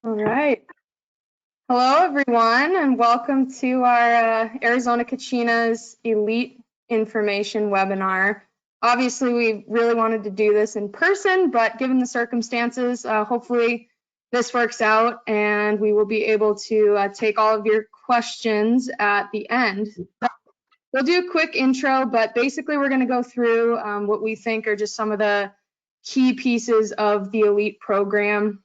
All right. Hello, everyone, and welcome to our Arizona Kachinas Elite Information webinar. Obviously, we really wanted to do this in person, but given the circumstances, hopefully this works out and we will be able to take all of your questions at the end. We'll do a quick intro, but basically we're going to go through what we think are just some of the key pieces of the elite program,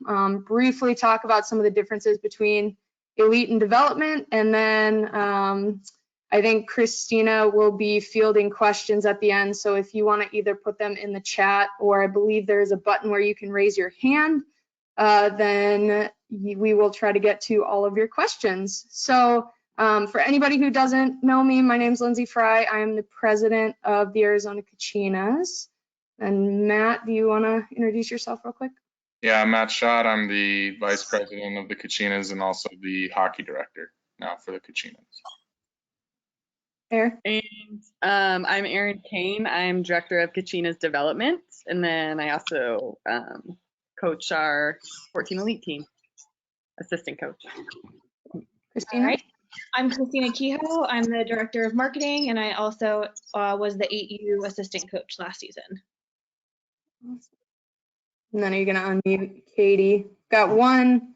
briefly talk about some of the differences between elite and development, and then I think Christina will be fielding questions at the end, so if you want to either put them in the chat, or I believe there's a button where you can raise your hand, then we will try to get to all of your questions. So for anybody who doesn't know me, my name is Lindsay Fry. I am the president of the Arizona Kachinas. And Matt, do you want to introduce yourself real quick? Yeah, I'm Matt Schott. I'm the vice president of the Kachinas and also the hockey director now for the Kachinas. Erin? And I'm Erin Kane. I'm director of Kachinas development, and then I also coach our 14 elite team, assistant coach. Christina? All right. I'm Christina Kehoe. I'm the director of marketing, and I also was the 8U assistant coach last season. And then are you going to unmute Katie? Got one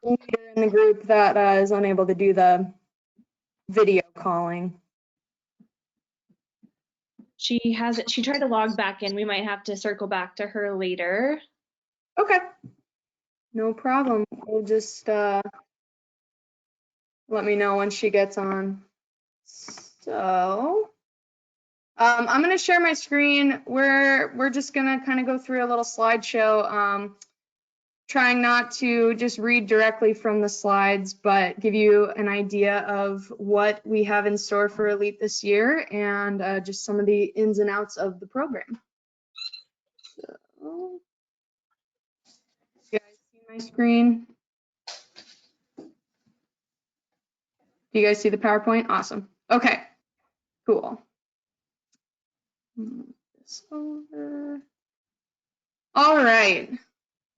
leader in the group that is unable to do the video calling. She tried to log back in. We might have to circle back to her later. Okay. No problem. We'll just let me know when she gets on. So I'm going to share my screen. We're just going to kind of go through a little slideshow, trying not to just read directly from the slides, but give you an idea of what we have in store for Elite this year and just some of the ins and outs of the program. So, you guys see my screen? Do you guys see the PowerPoint? Awesome. Okay, cool. Move this over. All right.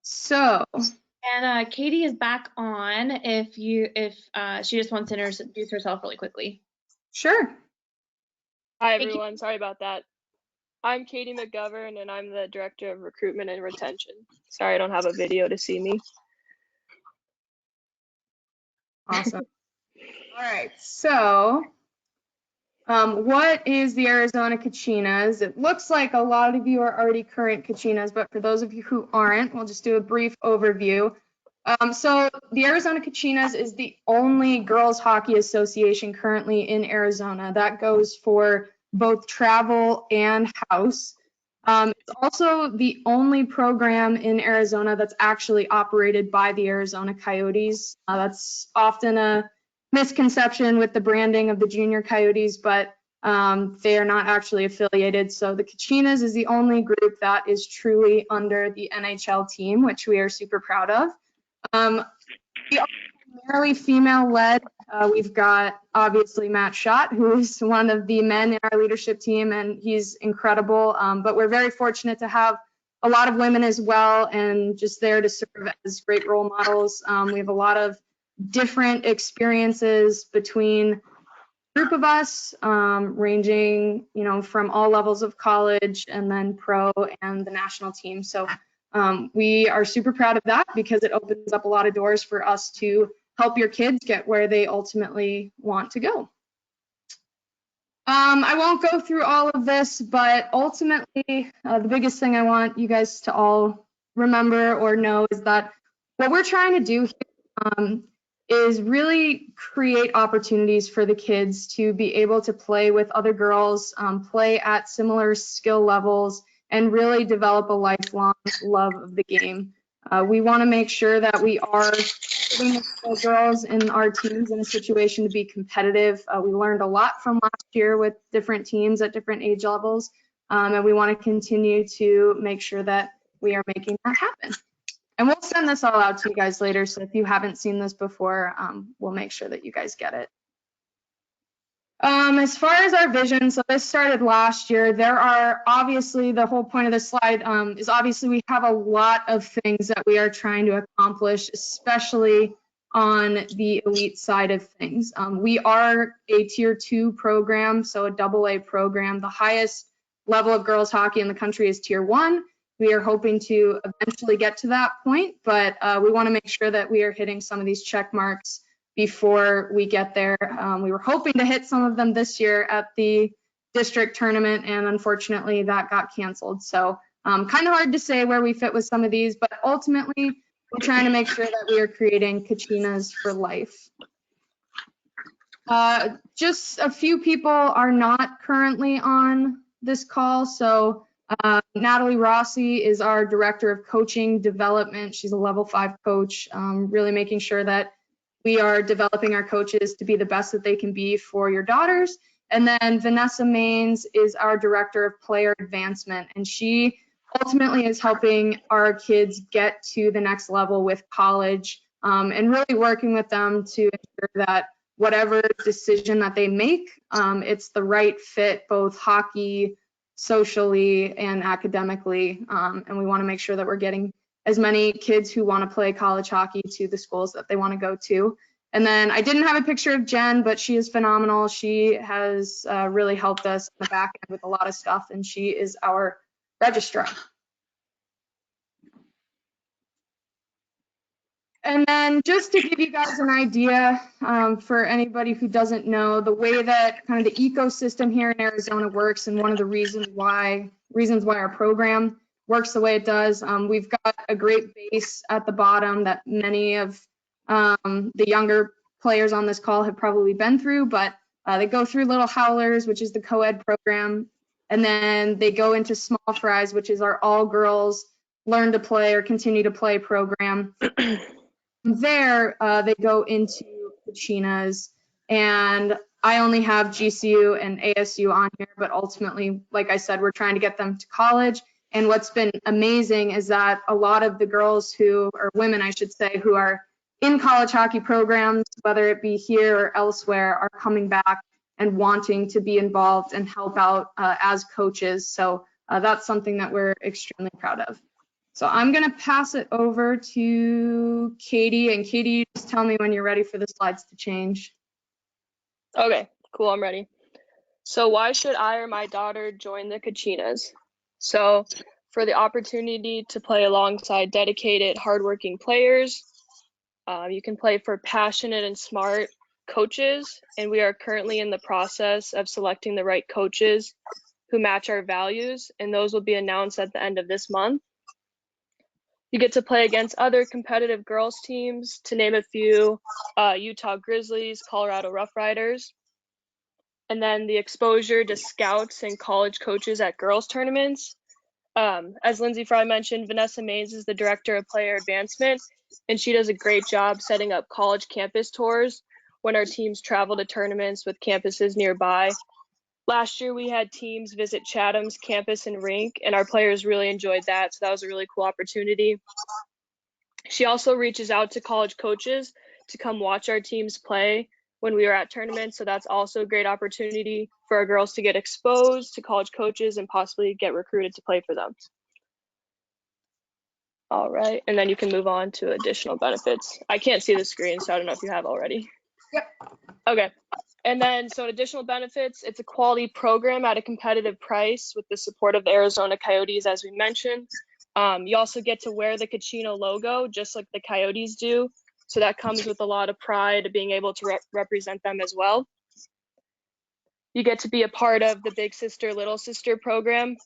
So. And Katie is back on if she just wants to introduce herself really quickly. Sure. Hi, everyone. Sorry about that. I'm Katie McGovern, and I'm the Director of Recruitment and Retention. Sorry I don't have a video to see me. Awesome. All right. So what is the Arizona Kachinas? It looks like a lot of you are already current Kachinas, but for those of you who aren't, we'll just do a brief overview. So the Arizona Kachinas is the only girls hockey association currently in Arizona. That goes for both travel and house. It's also the only program in Arizona that's actually operated by the Arizona Coyotes. That's often a misconception with the branding of the junior Coyotes, but they are not actually affiliated. So the Kachinas is the only group that is truly under the NHL team, which we are super proud of. We are primarily female-led. We've got obviously Matt Schott, who is one of the men in our leadership team, and he's incredible. But we're very fortunate to have a lot of women as well, and just there to serve as great role models. We have a lot of different experiences between a group of us, ranging, from all levels of college and then pro and the national team. So we are super proud of that because it opens up a lot of doors for us to help your kids get where they ultimately want to go. I won't go through all of this, but ultimately, the biggest thing I want you guys to all remember or know is that what we're trying to do here is really create opportunities for the kids to be able to play with other girls, play at similar skill levels, and really develop a lifelong love of the game. We want to make sure that we are putting the girls in our teams in a situation to be competitive. We learned a lot from last year with different teams at different age levels, and we want to continue to make sure that we are making that happen. And we'll send this all out to you guys later, so if you haven't seen this before, we'll make sure that you guys get it. As far as our vision, so this started last year. There are obviously, the whole point of this slide is obviously we have a lot of things that we are trying to accomplish, especially on the elite side of things. We are a tier 2 program, so a AA program. The highest level of girls hockey in the country is tier 1. We are hoping to eventually get to that point, but we want to make sure that we are hitting some of these check marks before we get there. We were hoping to hit some of them this year at the district tournament, and unfortunately that got canceled. So kind of hard to say where we fit with some of these, but ultimately we're trying to make sure that we are creating Kachinas for life. Just a few people are not currently on this call. So Natalie Rossi is our director of coaching development. She's a level 5 coach, really making sure that we are developing our coaches to be the best that they can be for your daughters. And then Vanessa Maines is our director of player advancement, and she ultimately is helping our kids get to the next level with college, and really working with them to ensure that whatever decision that they make, it's the right fit, both hockey, socially, and academically. And we want to make sure that we're getting as many kids who want to play college hockey to the schools that they want to go to. And then I didn't have a picture of Jen, but she is phenomenal. She has really helped us in the back end with a lot of stuff, and she is our registrar. And then just to give you guys an idea, for anybody who doesn't know, the way that kind of the ecosystem here in Arizona works, and one of the reasons why our program works the way it does, we've got a great base at the bottom that many of the younger players on this call have probably been through, but they go through Little Howlers, which is the co-ed program, and then they go into Small Fries, which is our all girls learn to play or continue to play program. There, they go into Kachinas, and I only have GCU and ASU on here, but ultimately, like I said, we're trying to get them to college. And what's been amazing is that a lot of the girls who, or women, I should say, who are in college hockey programs, whether it be here or elsewhere, are coming back and wanting to be involved and help out as coaches. So that's something that we're extremely proud of. So I'm going to pass it over to Katie, and Katie, just tell me when you're ready for the slides to change. Okay, cool, I'm ready. So why should I or my daughter join the Kachinas? So for the opportunity to play alongside dedicated, hardworking players, you can play for passionate and smart coaches, and we are currently in the process of selecting the right coaches who match our values, and those will be announced at the end of this month. You get to play against other competitive girls teams, to name a few, Utah Grizzlies, Colorado Rough Riders. And then the exposure to scouts and college coaches at girls tournaments. As Lindsay Fry mentioned, Vanessa Maines is the director of player advancement, and she does a great job setting up college campus tours when our teams travel to tournaments with campuses nearby. Last year, we had teams visit Chatham's campus and rink, and our players really enjoyed that, so that was a really cool opportunity. She also reaches out to college coaches to come watch our teams play when we are at tournaments, so that's also a great opportunity for our girls to get exposed to college coaches and possibly get recruited to play for them. All right, and then you can move on to additional benefits. I can't see the screen, so I don't know if you have already. Yep. Okay. And then, so additional benefits, it's a quality program at a competitive price with the support of the Arizona Coyotes, as we mentioned. You also get to wear the Kachina logo, just like the Coyotes do. So that comes with a lot of pride of being able to represent them as well. You get to be a part of the Big Sister, Little Sister program.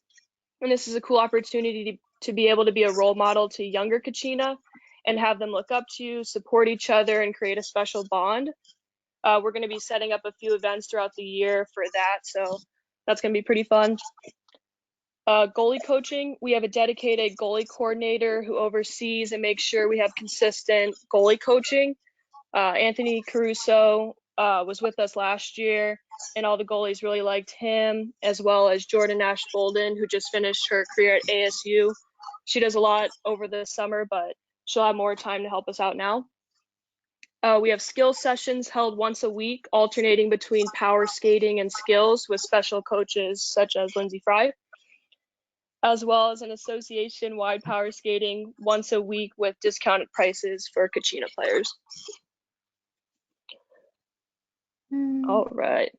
And this is a cool opportunity to be able to be a role model to younger Kachina and have them look up to you, support each other, and create a special bond. We're going to be setting up a few events throughout the year for that, so that's going to be pretty fun. Goalie coaching, we have a dedicated goalie coordinator who oversees and makes sure we have consistent goalie coaching. Anthony Caruso was with us last year, and all the goalies really liked him, as well as Jordan Nash Bolden, who just finished her career at ASU. She does a lot over the summer, but she'll have more time to help us out now. We have skill sessions held once a week, alternating between power skating and skills with special coaches such as Lindsay Fry, as well as an association-wide power skating once a week with discounted prices for Kachina players. All right.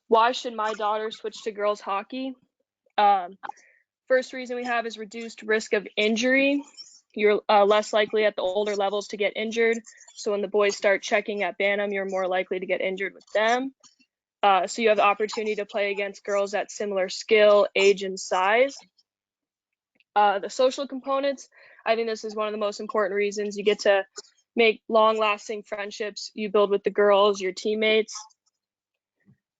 Why should my daughter switch to girls hockey? First reason we have is reduced risk of injury. You're less likely at the older levels to get injured. So when the boys start checking at Bantam, you're more likely to get injured with them. So you have the opportunity to play against girls at similar skill, age, and size. The social components, I think this is one of the most important reasons. You get to make long-lasting friendships you build with the girls, your teammates.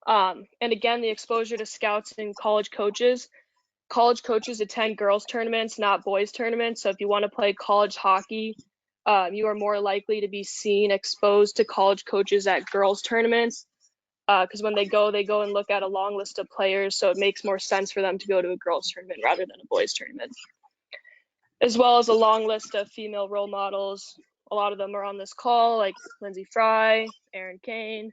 And again, the exposure to scouts and college coaches. College coaches attend girls tournaments, not boys tournaments. So if you want to play college hockey, you are more likely to be seen exposed to college coaches at girls tournaments. Because when they go and look at a long list of players. So it makes more sense for them to go to a girls tournament rather than a boys tournament. As well as a long list of female role models. A lot of them are on this call, like Lindsay Fry, Erin Kane,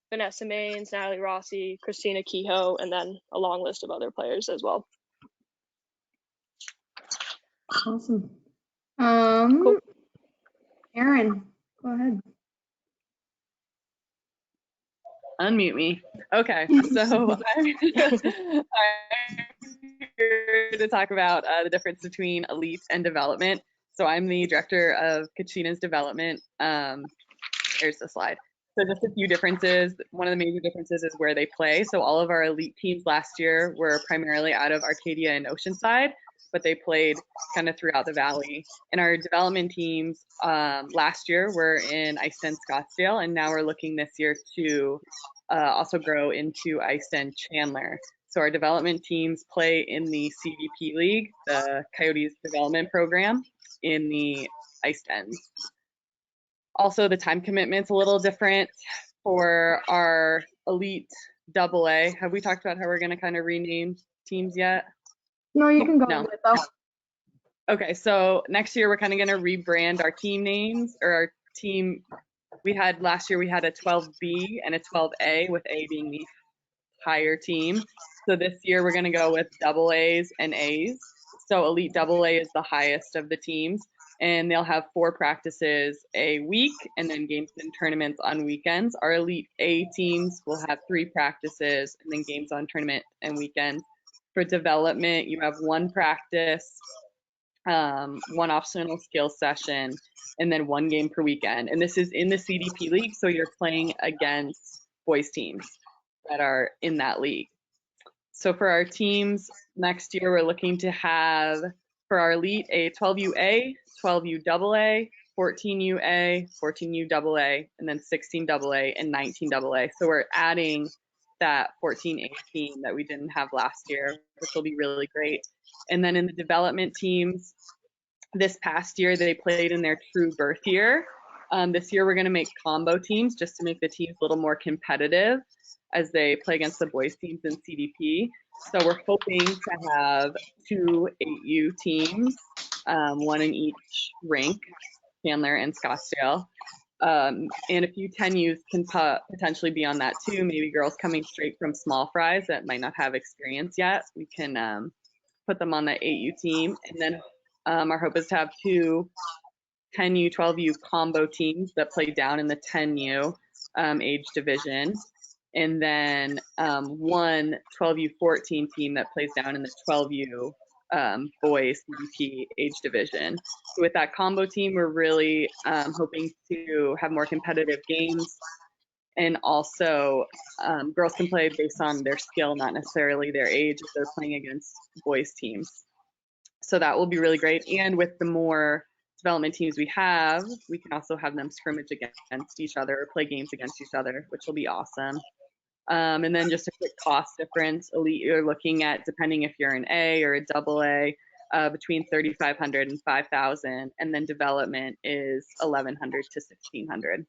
Vanessa Maines, Natalie Rossi, Christina Kehoe, and then a long list of other players as well. Awesome. Cool. Erin, go ahead. Unmute me. Okay, so I'm here to talk about the difference between elite and development. So I'm the director of Kachinas development. Here's the slide. So just a few differences. One of the major differences is where they play. So all of our elite teams last year were primarily out of Arcadia and Oceanside, but they played kind of throughout the valley. And our development teams last year were in Iceland, Scottsdale, and now we're looking this year to also grow into Iceland, Chandler. So our development teams play in the CDP League, the Coyotes Development Program, in the Ice Ends. Also, the time commitment's a little different for our elite AA. Have we talked about how we're going to kind of rename teams yet? No, you can go No. into it though. Okay, so next year we're kind of going to rebrand our team names, or our team. We had last year we had a 12B and a 12A, with A being the higher team. So this year we're going to go with AAs and A's. So elite AA is the highest of the teams, and they'll have 4 practices a week and then games and tournaments on weekends. Our elite A teams will have 3 practices and then games on tournament and weekends. For development, you have 1 practice, 1 optional skill session, and then 1 game per weekend. And this is in the CDP League, so you're playing against boys teams that are in that league. So for our teams next year, we're looking to have, for our elite, a 12UA, 12U AA, 14UA, 14U AA, and then 16 AA and 19 AA. So we're adding that 14A team that we didn't have last year, which will be really great. And then in the development teams, this past year they played in their true birth year. This year we're going to make combo teams just to make the teams a little more competitive as they play against the boys teams in CDP. So we're hoping to have 2 8U teams, 1 in each rink, Chandler and Scottsdale. And a few 10Us can potentially be on that too. Maybe girls coming straight from small fries that might not have experience yet. We can put them on the 8U team. And then our hope is to have 2 10U, 12U combo teams that play down in the 10U age division. And then 1 12U14 team that plays down in the 12U boys CDP age division. So with that combo team, we're really hoping to have more competitive games. And also, girls can play based on their skill, not necessarily their age, if they're playing against boys teams. So that will be really great. And with the more development teams we have, we can also have them scrimmage against each other or play games against each other, which will be awesome. And then just a quick cost difference. Elite, you're looking at, depending if you're an A or a AA, between $3,500 and $5,000, and then development is $1,100 to $1,600.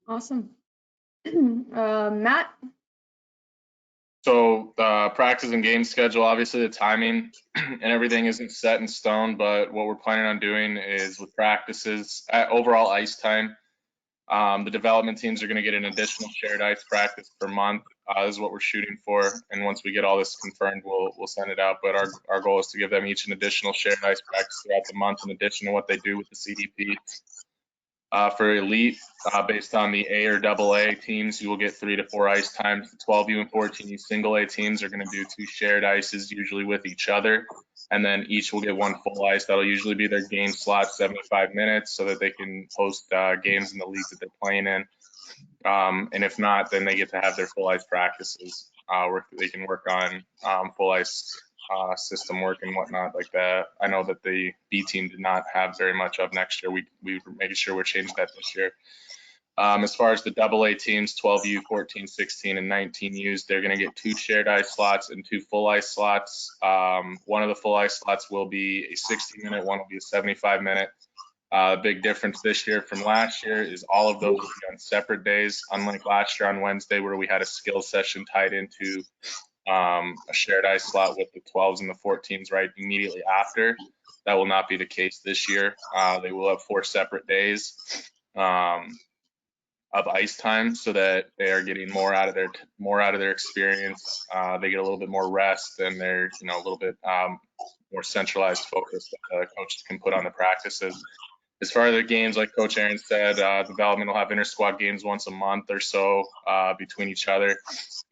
Awesome. Matt? So practice and game schedule, obviously the timing and everything isn't set in stone, but what we're planning on doing is with practices at overall ice time, the development teams are going to get an additional shared ice practice per month. This is what we're shooting for, and once we get all this confirmed, we'll send it out. But our goal is to give them each an additional shared ice practice throughout the month, in addition to what they do with the CDP. For elite, based on the A or AA teams, you will get 3 to 4 ice times. The 12U and 14U single A teams are going to do 2 shared ices, usually with each other, and then each will get 1 full ice. That'll usually be their game slot, 75 minutes, so that they can host games in the league that they're playing in. And if not, then they get to have their full ice practices where they can work on full ice system work and whatnot like that. I know that the B team did not have very much of next year. We were making sure we're changing that this year. As far as the AA teams, 12U, 14, 16, and 19Us, they're going to get 2 shared ice slots and 2 full ice slots. One of the full ice slots will be a 60-minute, one will be a 75-minute. Big difference this year from last year is all of those will be on separate days, unlike last year on Wednesday where we had a skill session tied into a shared ice slot with the 12s and the 14s right immediately after. That will not be the case this year. They will have 4 separate days of ice time, so that they are getting more out of their experience. They get a little bit more rest, and they're a little bit more centralized focus that the coaches can put on the practices. As far as the games, like Coach Aaron said, development will have inter-squad games once a month or so between each other,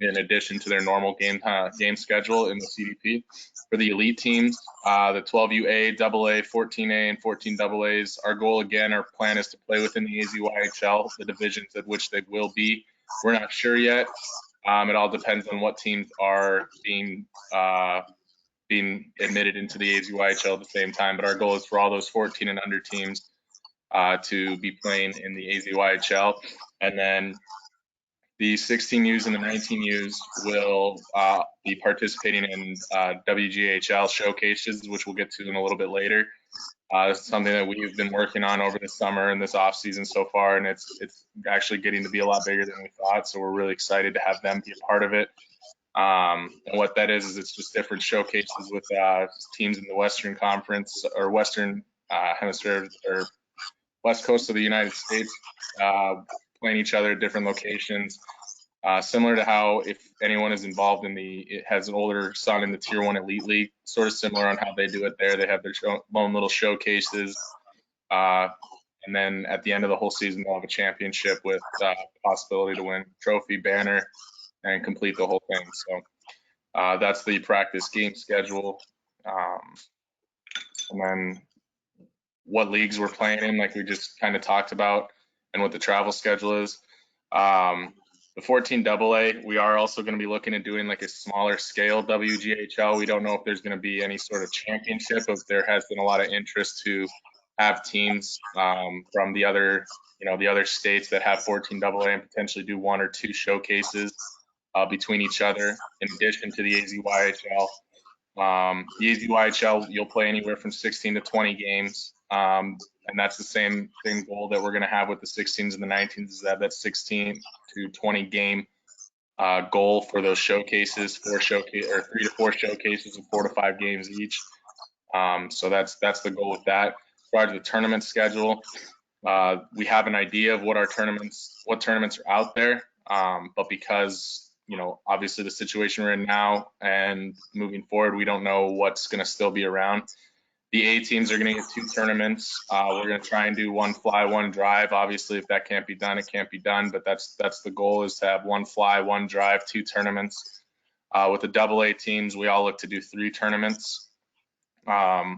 in addition to their normal game schedule in the CDP. For the elite teams, the 12UA, AA, 14A, and 14 AAs, our goal again, our plan is to play within the AZYHL, the divisions at which they will be. We're not sure yet. It all depends on what teams are being admitted into the AZYHL at the same time. But our goal is for all those 14 and under teams to be playing in the AZYHL, and then the 16Us and the 19Us will be participating in WGHL showcases, which we'll get to in a little bit later. This is something that we've been working on over the summer and this off season so far, and it's actually getting to be a lot bigger than we thought. So we're really excited to have them be a part of it. And what that is it's just different showcases with teams in the Western Conference or Western Hemisphere or West Coast of the United States, playing each other at different locations. Similar to how, if anyone is involved in it has an older son in the Tier 1 Elite League, sort of similar on how they do it there. They have their own little showcases. And then at the end of the whole season, they'll have a championship with possibility to win trophy, banner, and complete the whole thing. So that's the practice game schedule. And then what leagues we're playing in, like we just kind of talked about, and what the travel schedule is. The 14 AA, we are also going to be looking at doing like a smaller scale WGHL. We don't know if there's going to be any sort of championship, but there has been a lot of interest to have teams from the other states that have 14 AA and potentially do 1 or 2 showcases between each other in addition to the AZYHL. The AZYHL, you'll play anywhere from 16 to 20 games. And that's the same goal that we're going to have with the 16s and the 19s, is that 16 to 20 game goal for those showcases, 3 to 4 showcases and 4 to 5 games each. So that's the goal with that. As far as the tournament schedule, we have an idea of what tournaments are out there, but because obviously the situation we're in now and moving forward, we don't know what's going to still be around. The A teams are going to get 2 tournaments. We're going to try and do 1 fly, 1 drive. Obviously, if that can't be done, it can't be done. But that's the goal, is to have 1 fly, 1 drive, 2 tournaments. With the AA teams, we all look to do 3 tournaments. A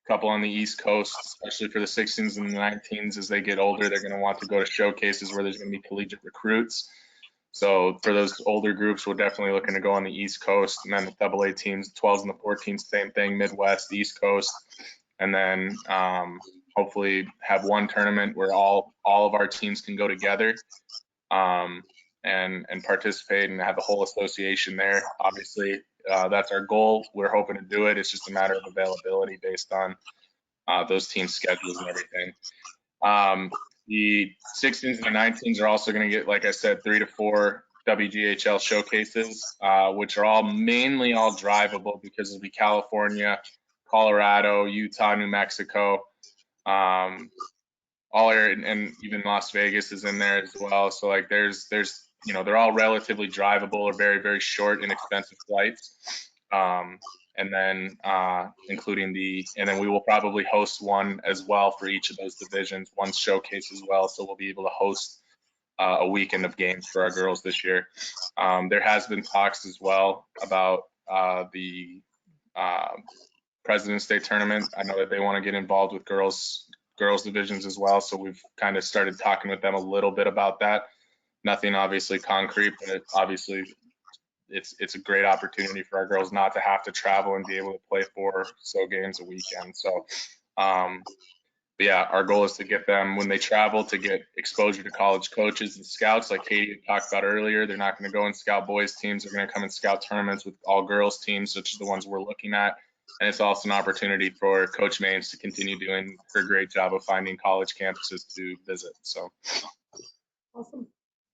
couple on the East Coast, especially for the 16s and the 19s. As they get older, they're going to want to go to showcases where there's going to be collegiate recruits. So for those older groups, we're definitely looking to go on the East Coast, and then the AA teams, 12s and the 14s, same thing, Midwest, East Coast, and then hopefully have 1 tournament where all of our teams can go together and participate and have the whole association there. Obviously, that's our goal. We're hoping to do it. It's just a matter of availability based on those team schedules and everything. The 16s and the 19s are also going to get, like I said, 3 to 4 WGHL showcases, which are all mainly all drivable because it'll be California, Colorado, Utah, New Mexico, all area, and even Las Vegas is in there as well. So like there's they're all relatively drivable or very, very short, inexpensive flights. And then and then we will probably host one as well for each of those divisions, one showcase as well. So we'll be able to host a weekend of games for our girls this year. There has been talks as well about the President's Day tournament. I know that they want to get involved with girls divisions as well. So we've kind of started talking with them a little bit about that. Nothing obviously concrete, but obviously it's a great opportunity for our girls not to have to travel and be able to play 4 so games a weekend. So but yeah, our goal is to get them, when they travel, to get exposure to college coaches and scouts. Like Katie talked about earlier, they're not going to go and scout boys teams. They're going to come and scout tournaments with all girls teams, such as the ones we're looking at. And it's also an opportunity for Coach Maines to continue doing her great job of finding college campuses to visit. So Awesome.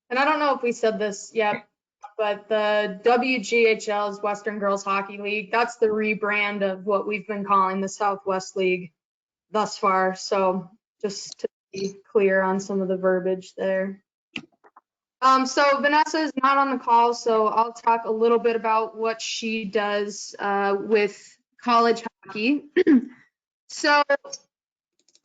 And I don't know if we said this yet, but the WGHL is Western Girls Hockey League. That's the rebrand of what we've been calling the Southwest League thus far. So just to be clear on some of the verbiage there. So Vanessa is not on the call, so I'll talk a little bit about what she does with college hockey. So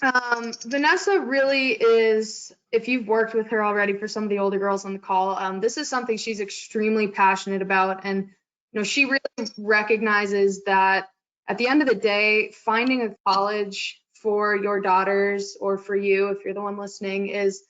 Vanessa really is, if you've worked with her already, for some of the older girls on the call, this is something she's extremely passionate about. And, she really recognizes that at the end of the day, finding a college for your daughters, or for you, if you're the one listening, is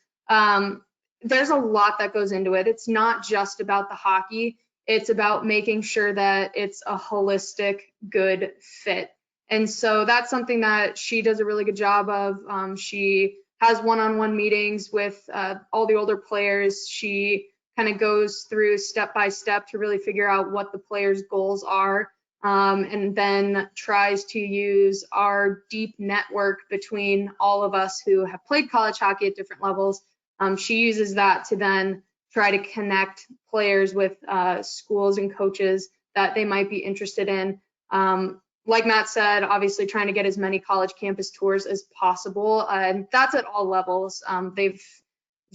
there's a lot that goes into it. It's not just about the hockey. It's about making sure that it's a holistic, good fit. And so that's something that she does a really good job of. She has one-on-one meetings with all the older players. She kind of goes through step by step to really figure out what the players' goals are, and then tries to use our deep network between all of us who have played college hockey at different levels. She uses that to then try to connect players with schools and coaches that they might be interested in. Like Matt said, obviously trying to get as many college campus tours as possible, and that's at all levels. They've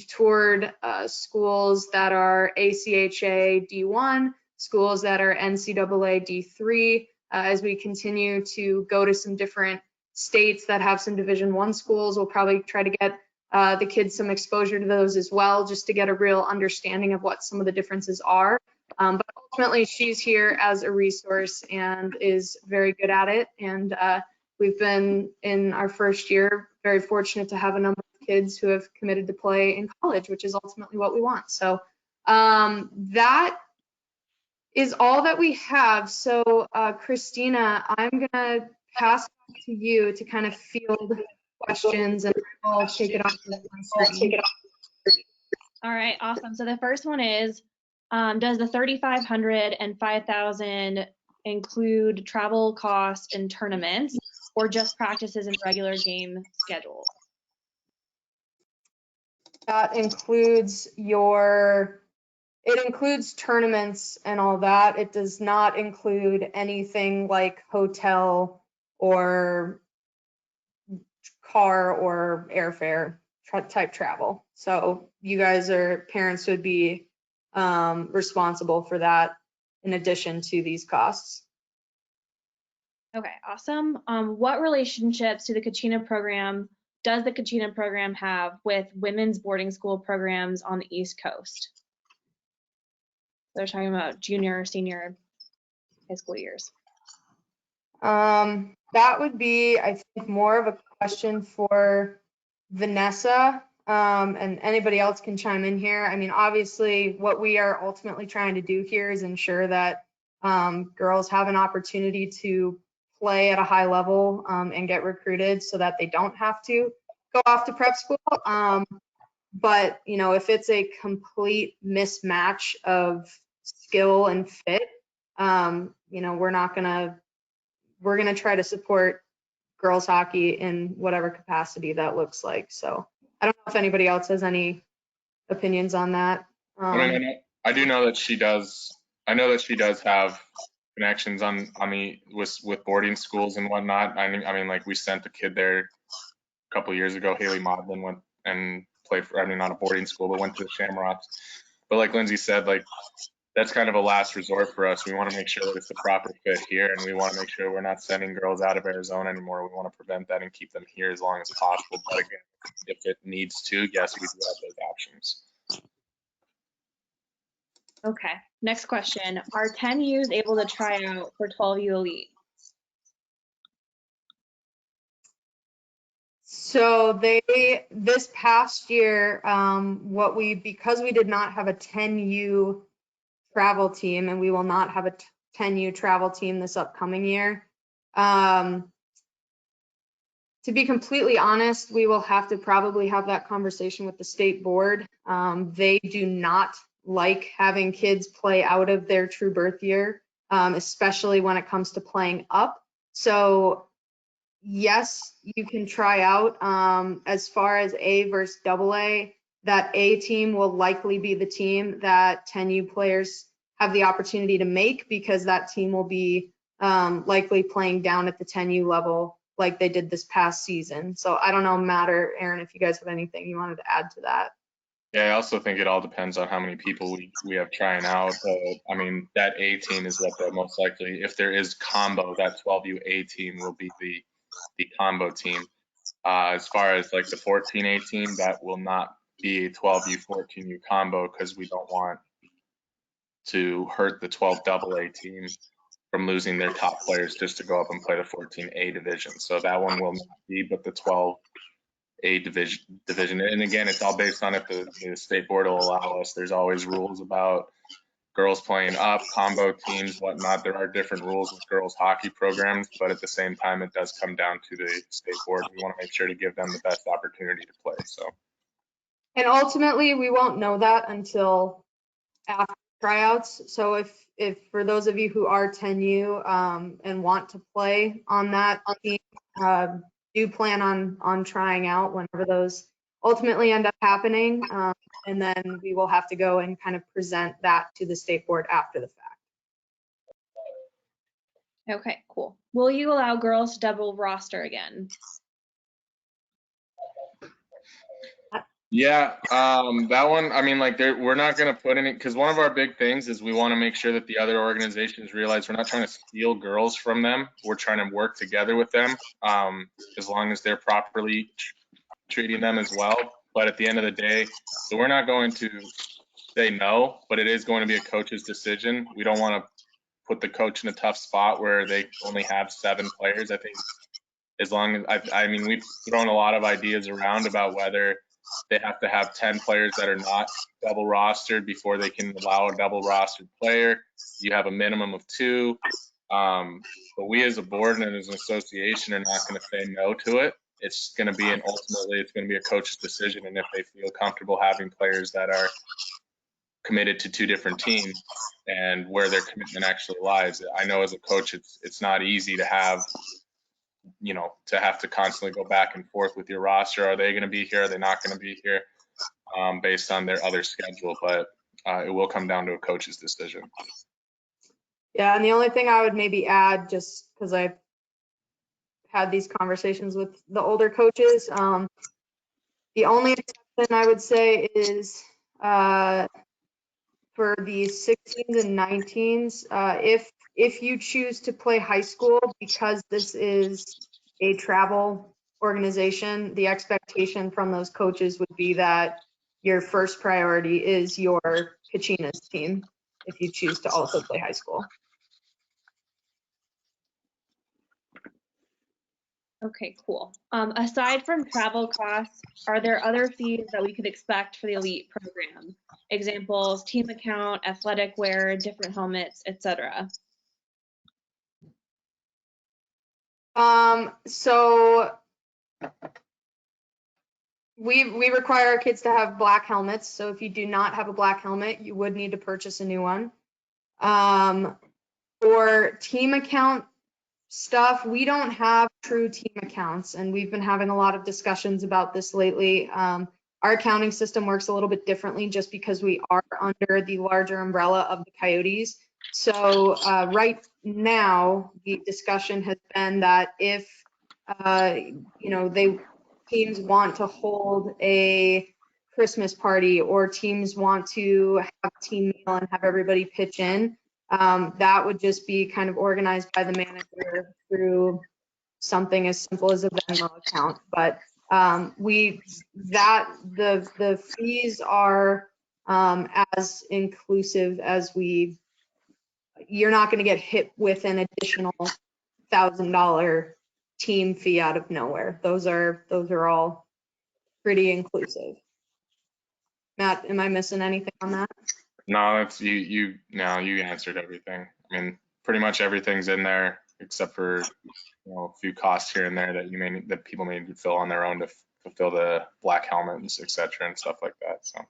toured schools that are ACHA D1, schools that are NCAA D3, as we continue to go to some different states that have some Division I schools. We'll probably try to get the kids some exposure to those as well, just to get a real understanding of what some of the differences are. But ultimately, she's here as a resource and is very good at it. And we've been, in our first year, very fortunate to have a number of kids who have committed to play in college, which is ultimately what we want. So that is all that we have. So Christina, I'm going to pass it to you to kind of field questions, and I'll take it off my screen. All right, awesome. So the first one is, does the 3,500 and 5,000 include travel costs and tournaments, or just practices and regular game schedules? That includes it includes tournaments and all that. It does not include anything like hotel or car or airfare type travel. So you guys, parents would be responsible for that in addition to these costs. Okay, awesome. What relationships does the Kachina program have with women's boarding school programs on the East Coast? They're talking about junior, senior high school years. That would be, I think, more of a question for Vanessa, and anybody else can chime in here. I mean, obviously, what we are ultimately trying to do here is ensure that girls have an opportunity to play at a high level and get recruited so that they don't have to go off to prep school. But, if it's a complete mismatch of skill and fit, we're going to try to support girls hockey in whatever capacity that looks like. So I don't know if anybody else has any opinions on that. I I do know that she does. I know that she does have connections with boarding schools and whatnot. I mean, like we sent a kid there a couple years ago. Haley Maudlin went and played for. I mean, not a boarding school, but went to the Shamrocks. But like Lindsay said, like that's kind of a last resort for us. We want to make sure that it's the proper fit here, and we want to make sure we're not sending girls out of Arizona anymore. We want to prevent that and keep them here as long as possible. But again, if it needs to, yes, we do have those options. Okay, next question. Are 10Us able to try out for 12U Elite? So this past year, because we did not have a 10U travel team, and we will not have a 10U travel team this upcoming year. To be completely honest, we will have to probably have that conversation with the state board. They do not like having kids play out of their true birth year, especially when it comes to playing up. So yes, you can try out. As far as A versus AA, that A team will likely be the team that 10U players have the opportunity to make, because that team will be likely playing down at the 10U level like they did this past season. So I don't know, Matt or Aaron, if you guys have anything you wanted to add to that. Yeah, I also think it all depends on how many people we have trying out. I mean, that A team is what the most likely, if there is combo, that 12U A team will be the combo team. As far as like the 14A team, that will not be a 12U 14U combo, because we don't want to hurt the 12 AA team from losing their top players just to go up and play the 14A division. So that one will not be, but the 12A division. And again, it's all based on if the state board will allow us. There's always rules about girls playing up, combo teams, whatnot. There are different rules with girls hockey programs, but at the same time, it does come down to the state board. We want to make sure to give them the best opportunity to play. So. And ultimately, we won't know that until after tryouts. So if for those of you who are 10U and want to play on that team, do plan on trying out whenever those ultimately end up happening. And then we will have to go and kind of present that to the state board after the fact. Okay, cool. Will you allow girls to double roster again? Yeah, that one, I mean, like, we're not going to put any, because one of our big things is we want to make sure that the other organizations realize we're not trying to steal girls from them. We're trying to work together with them, as long as they're properly treating them as well. But at the end of the day, so we're not going to say no, but it is going to be a coach's decision. We don't want to put the coach in a tough spot where they only have 7 players. I think as long as, I mean, we've thrown a lot of ideas around about whether they have to have 10 players that are not double rostered before they can allow a double rostered player. You have a minimum of 2. But we as a board and as an association are not going to say no to it. It's going to be ultimately it's going to be a coach's decision. And if they feel comfortable having players that are committed to 2 different teams and where their commitment actually lies, I know as a coach, it's not easy to have, to have to constantly go back and forth with your roster. Are they going to be here? Are they not going to be here? Based on their other schedule, but it will come down to a coach's decision. Yeah, and the only thing I would maybe add, just because I've had these conversations with the older coaches, the only exception I would say is for the 16s and 19s, if you choose to play high school, because this is a travel organization, the expectation from those coaches would be that your first priority is your Kachinas team if you choose to also play high school. Okay, cool. Aside from travel costs, are there other fees that we could expect for the elite program? Examples, team account, athletic wear, different helmets, etc. So we require our kids to have black helmets. So if you do not have a black helmet, you would need to purchase a new one. For team account stuff, we don't have true team accounts, and we've been having a lot of discussions about this lately. Our accounting system works a little bit differently just because we are under the larger umbrella of the Coyotes. So right now, the discussion has been that if teams want to hold a Christmas party or teams want to have a team meal and have everybody pitch in, that would just be kind of organized by the manager through something as simple as a Venmo account. But the fees are as inclusive as you're not going to get hit with an additional $1,000 team fee out of nowhere. Those are all pretty inclusive. Matt, am I missing anything on that? No, that's you answered everything. I mean, pretty much everything's in there except for a few costs here and there that people may fill on their own to fulfill the black helmets, etc. and stuff like that. So.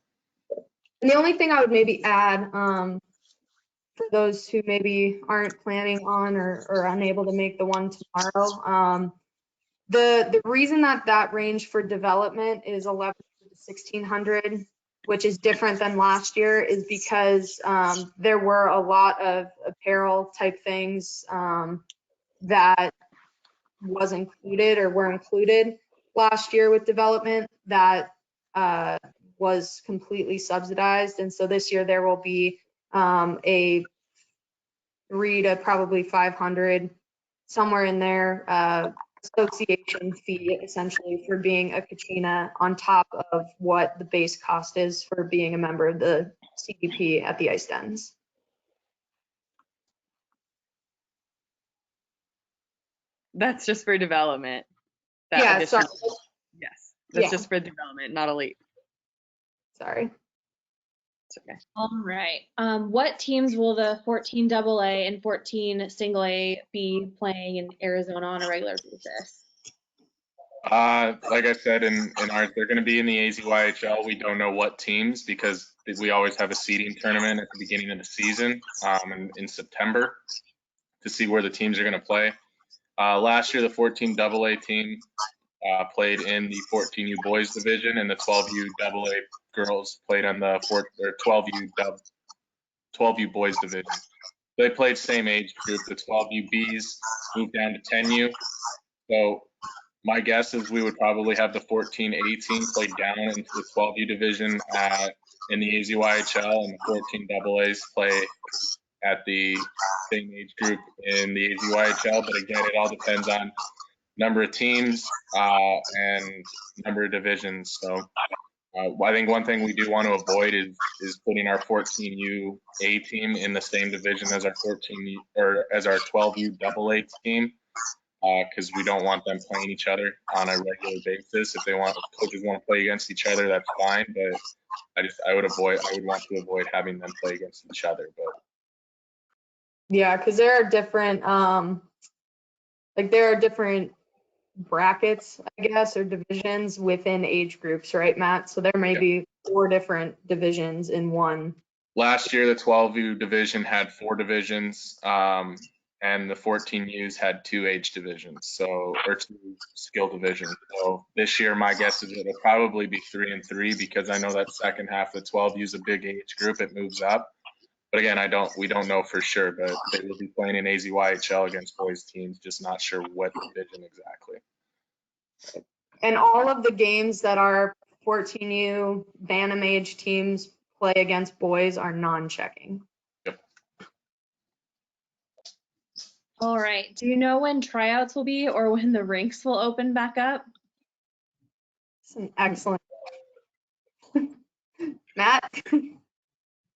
And the only thing I would maybe add, for those who maybe aren't planning on or unable to make the one tomorrow, the reason that range for development is 1,100 to 1,600, which is different than last year, is because there were a lot of apparel type things that was included or were included last year with development that was completely subsidized. And so this year there will be a 300 to probably 500, somewhere in there, association fee essentially for being a Kachina on top of what the base cost is for being a member of the CDP at the Ice Dens. That's just for development. Yeah, sorry. Yes, that's Yeah. just for development, not elite. Sorry. It's okay. All right. What teams will the 14 AA and 14 single A be playing in Arizona on a regular basis? Like I said, in ours, they're going to be in the AZYHL. We don't know what teams because we always have a seeding tournament at the beginning of the season in September to see where the teams are going to play. Last year, the 14 AA team played in the 14U boys division, and the 12U AA girls played on the 12U boys division. They played same age group. The 12U Bs moved down to 10U. So my guess is we would probably have the 14A team play down into the 12U division in the AZYHL, and the 14 AAs play at the same age group in the AZYHL. But again, it all depends on number of teams and number of divisions. So I think one thing we do want to avoid is putting our 14U A team in the same division as our 12U AA team, because we don't want them playing each other on a regular basis. If coaches want to play against each other, that's fine. But I would want to avoid having them play against each other. But Yeah, because there are different brackets, I guess, or divisions within age groups, right, Matt? So there may be 4 different divisions in one. Last year, the 12U division had 4 divisions, and the 14Us had 2 age divisions, or 2 skill divisions. So this year, my guess is it'll probably be 3 and 3, because I know that second half of the 12U is a big age group. It moves up. But again, we don't know for sure, but they will be playing in AZYHL against boys teams, just not sure what division exactly. And all of the games that our 14U Bantam age teams play against boys are non-checking. Yep. All right. Do you know when tryouts will be or when the rinks will open back up? It's an excellent. Matt?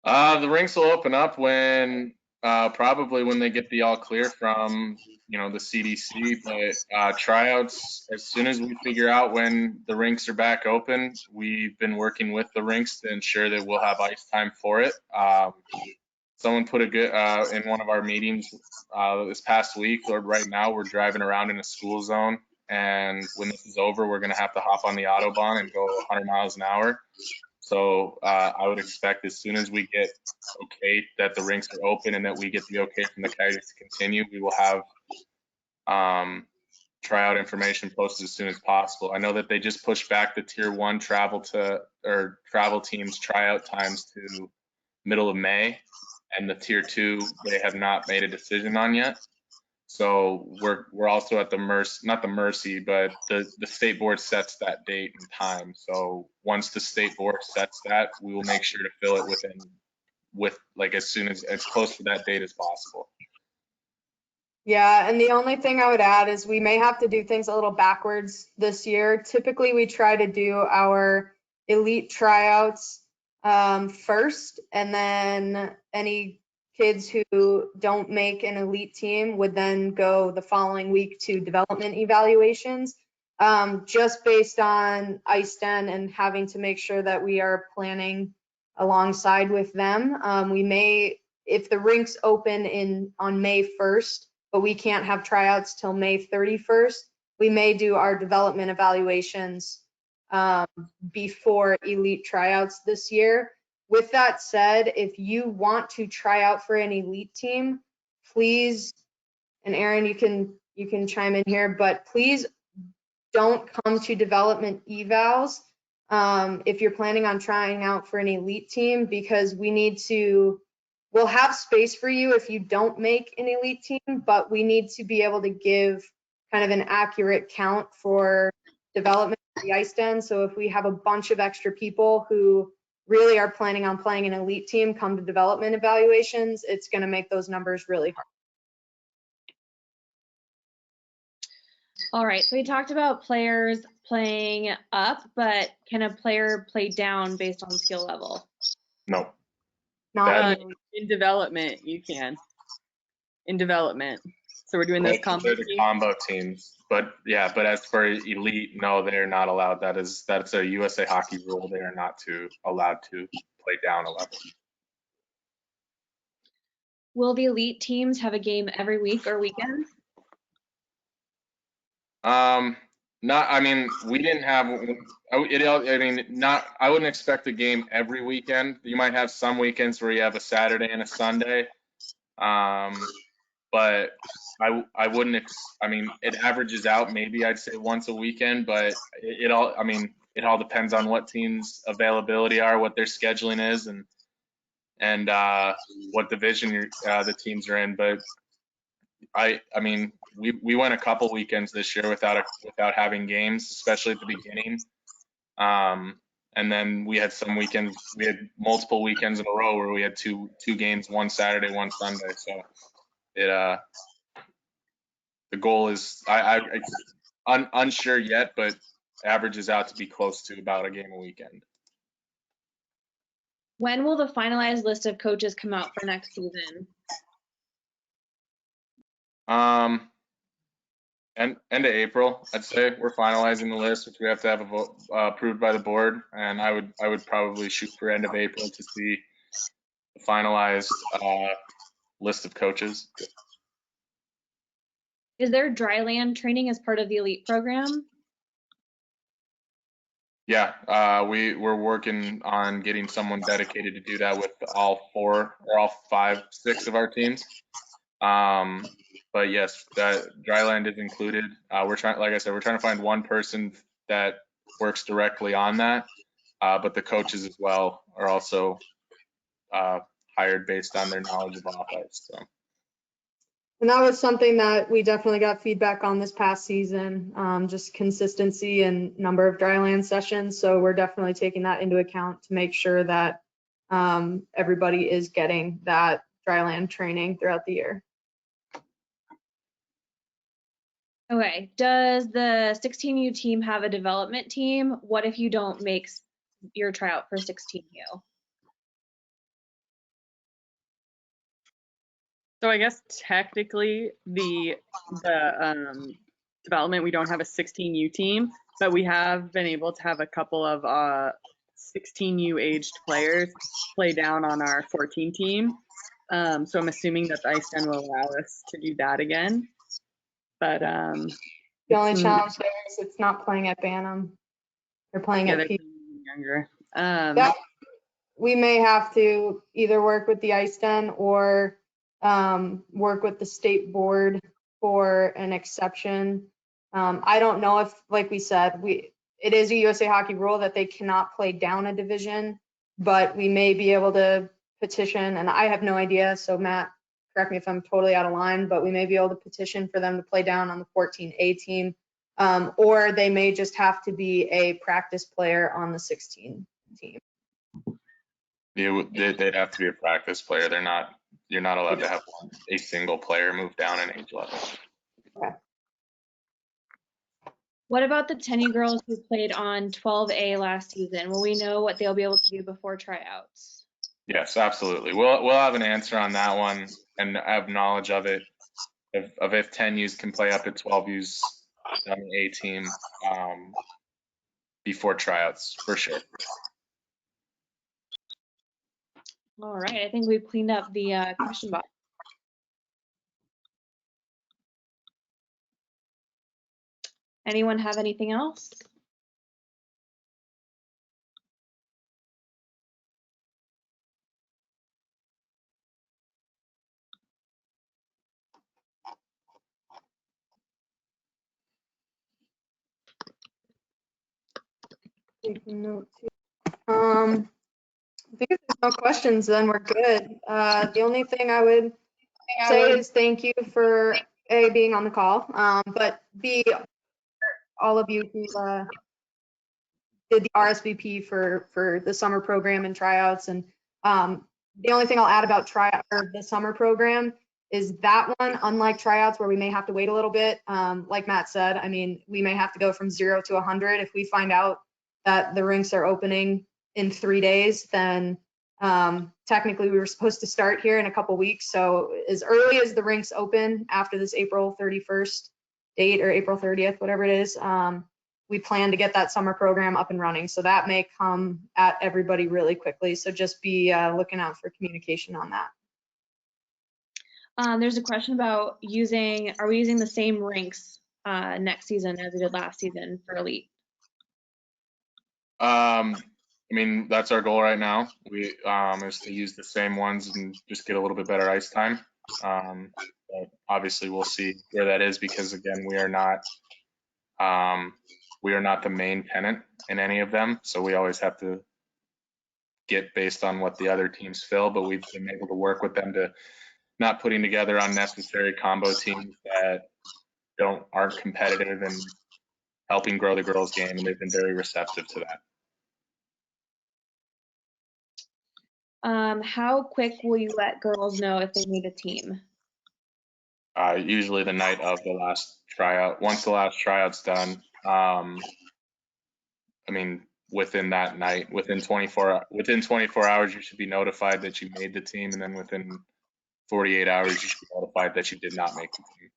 The rinks will open up probably when they get the all clear from the CDC. But tryouts, as soon as we figure out when the rinks are back open, we've been working with the rinks to ensure that we'll have ice time for it. Someone put in one of our meetings this past week, or right now we're driving around in a school zone, and when this is over, we're going to have to hop on the Autobahn and go 100 miles an hour. So I would expect as soon as we get okay that the rinks are open and that we get the okay from the Coyotes to continue, we will have tryout information posted as soon as possible. I know that they just pushed back the Tier 1 travel teams tryout times to middle of May, and the Tier 2 they have not made a decision on yet. So we're also at the mercy, but the state board sets that date and time. So once the state board sets that, we will make sure to fill it with like as close to that date as possible. Yeah, and the only thing I would add is we may have to do things a little backwards this year. Typically, we try to do our elite tryouts first, and then any kids who don't make an elite team would then go the following week to development evaluations, just based on ICEDEN and having to make sure that we are planning alongside with them. We may, if the rinks open on May 1st, but we can't have tryouts till May 31st, we may do our development evaluations before elite tryouts this year. With that said, if you want to try out for an elite team, please, and Aaron, you can chime in here, but please don't come to development evals if you're planning on trying out for an elite team, because we'll have space for you if you don't make an elite team, but we need to be able to give kind of an accurate count for development of the ICEDEN. So if we have a bunch of extra people who really are planning on playing an elite team come to development evaluations, it's going to make those numbers really hard. All right, so we talked about players playing up, but can a player play down based on skill level? No. Not In development, you can. In development. So we're doing those They're the combo teams. But as for elite, no, they're not allowed. That's a USA Hockey rule. They are not allowed to play down a level. Will the elite teams have a game every week or weekend? We didn't have I wouldn't expect a game every weekend. You might have some weekends where you have a Saturday and a Sunday. But I wouldn't it averages out, maybe I'd say once a weekend, but it all depends on what teams' availability are, what their scheduling is, and what division the teams are in. But we went a couple weekends this year without having games, especially at the beginning. And then we had multiple weekends in a row where we had two games, one Saturday, one Sunday. So the goal is unsure yet, but averages out to be close to about a game a weekend. When will the finalized list of coaches come out for next season? End of April, I'd say. We're finalizing the list, which we have to have a vote approved by the board, and I would probably shoot for end of April to see the finalized list of coaches. Is there dry land training as part of the elite program? Yeah, we're working on getting someone dedicated to do that with all 6 of our teams. But yes, that dry land is included. We're trying to find one person that works directly on that. But the coaches as well are also hired based on their knowledge of off ice. So. And that was something that we definitely got feedback on this past season, just consistency and number of dry land sessions. So we're definitely taking that into account to make sure that everybody is getting that dry land training throughout the year. Okay, does the 16U team have a development team? What if you don't make your tryout for 16U? So I guess technically the development, we don't have a 16U team, but we have been able to have a couple of 16U aged players play down on our 14 team. So I'm assuming that the ICEDEN will allow us to do that again. But the only challenge there is it's not playing at Bantam. They're playing at P. Younger. We may have to either work with the ICEDEN or work with the state board for an exception I don't know if, like we said, it is a USA Hockey rule that they cannot play down a division, but we may be able to petition, and I have no idea, so Matt, correct me if I'm totally out of line, but we may be able to petition for them to play down on the 14A team, or they may just have to be a practice player on the 16 team. They'd have to be a practice player. You're not allowed to have a single player move down an age level. Okay. What about the 10U girls who played on 12A last season? Will we know what they'll be able to do before tryouts? Yes, absolutely. We'll have an answer on that one and have knowledge of it, of if 10Us can play up to 12Us on the A team before tryouts, for sure. All right, I think we've cleaned up the question box. Anyone have anything else? Taking notes here. I think if there's no questions, then we're good. The only thing I would say is thank you for A, being on the call, but B, all of you who did the RSVP for the summer program and tryouts. And the only thing I'll add about the summer program is that one, unlike tryouts where we may have to wait a little bit, like Matt said, I mean, we may have to go from 0 to 100. If we find out that the rinks are opening in 3 days, then technically we were supposed to start here in a couple weeks. So as early as the rinks open after this April 31st date or April 30th, whatever it is, we plan to get that summer program up and running. So that may come at everybody really quickly. So just be looking out for communication on that. There's a question about are we using the same rinks next season as we did last season for Elite? I mean, that's our goal right now. We is to use the same ones and just get a little bit better ice time. But obviously, we'll see where that is because again, we are not the main tenant in any of them. So we always have to get based on what the other teams fill. But we've been able to work with them to not putting together unnecessary combo teams that aren't competitive and helping grow the girls' game, and they've been very receptive to that. How quick will you let girls know if they need a team? Usually the night of the last tryout. Once the last tryout's done, I mean, within that night, within 24 hours, you should be notified that you made the team, and then within 48 hours, you should be notified that you did not make the team.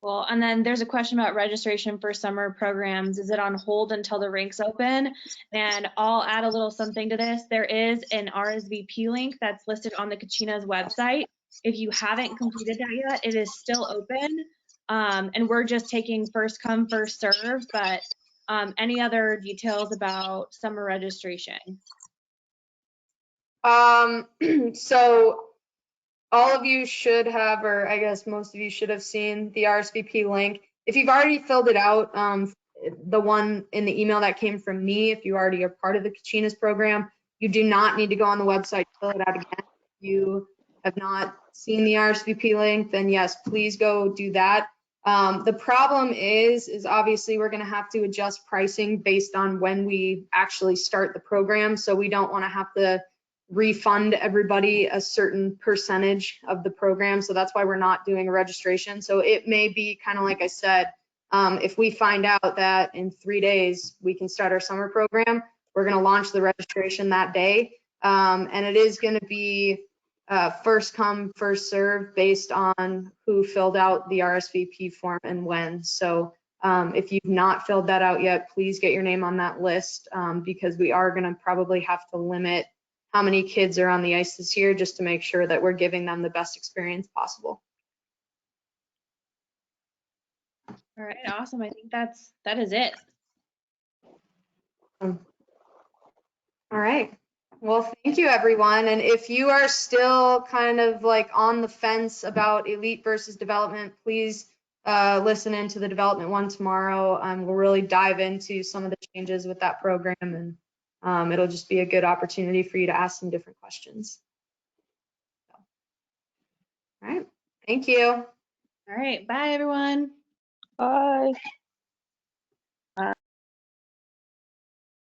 Well, and then there's a question about registration for summer programs. Is it on hold until the rinks open? And I'll add a little something to this. There is an RSVP link that's listed on the Kachinas website. If you haven't completed that yet, it is still open. And we're just taking first come, first serve, but any other details about summer registration? So all of you should have, or I guess most of you should have seen the RSVP link. If you've already filled it out, the one in the email that came from me, if you already are part of the Kachinas program, you do not need to go on the website to fill it out again. If you have not seen the RSVP link, then yes, please go do that. The problem is obviously we're going to have to adjust pricing based on when we actually start the program. So we don't want to have to refund everybody a certain percentage of the program. So that's why we're not doing a registration. So it may be kind of like I said, if we find out that in 3 days we can start our summer program, we're going to launch the registration that day. And it is going to be first come, first serve based on who filled out the RSVP form and when. So if you've not filled that out yet, please get your name on that list because we are going to probably have to limit how many kids are on the ice this year just to make sure that we're giving them the best experience possible. All right, awesome. I think that is it. All right. Well, thank you, everyone. And if you are still kind of like on the fence about elite versus development, please listen into the development one tomorrow. We'll really dive into some of the changes with that program, and it'll just be a good opportunity for you to ask some different questions. All right. Thank you. All right. Bye, everyone. Bye.